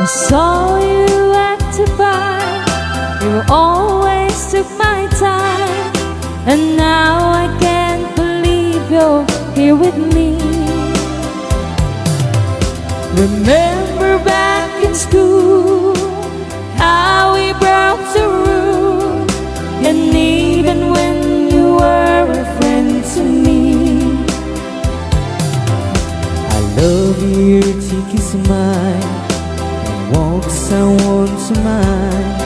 I saw you at the bar. You always took my time, and now I can't believe you're here with me. Remember back in school how we broke the rule, and even when you were a friend to me. I love your cheeky smile and walks I want to mind,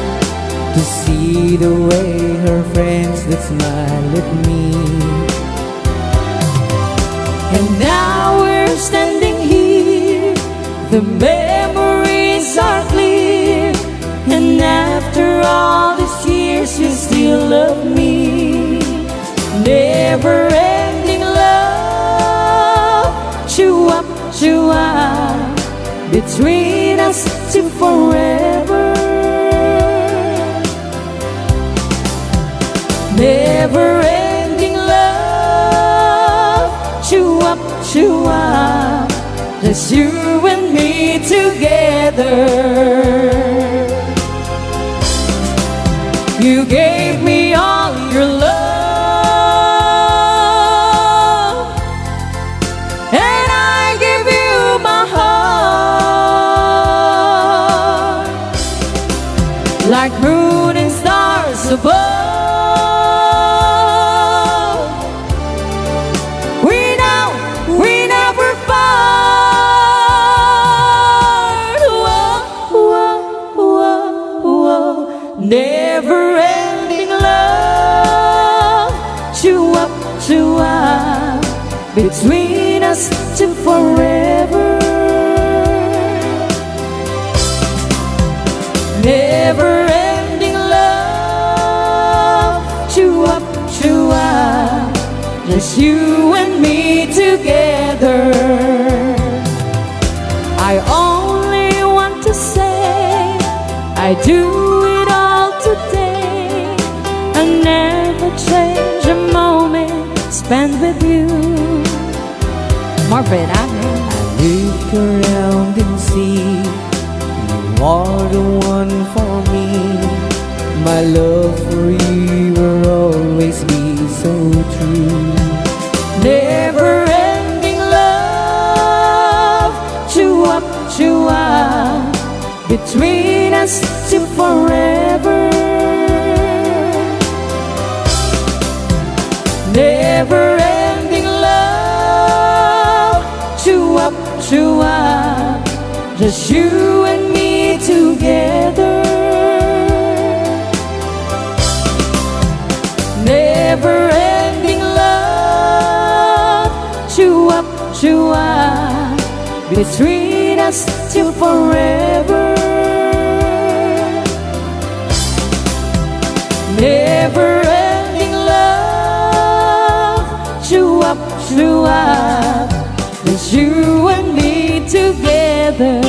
to see the way her friends would smile at me. And now we're standing here, the memories are clear, and after all these years you still love me. Never ending love, chua chua, between us to forever. Never ending love, chua chua, just you and me together. You gave me all your love, and I give you my heart, like moon and stars above. We never part. Whoa, whoa, whoa. Never ending love, chua chua, between us to forever. Never ending love, chua chua, just you and me together. I only want to say I do it all today. I never change a moment spent with you. Marvin, I look around and see you are the one for me. My love for you will always be so true. Never ending love, chua chua, between us to forever. Never ending love, chua chua, just you and me together. Never ending love, chua chua, between us till forever. Never ending love, chua chua, just you and me together.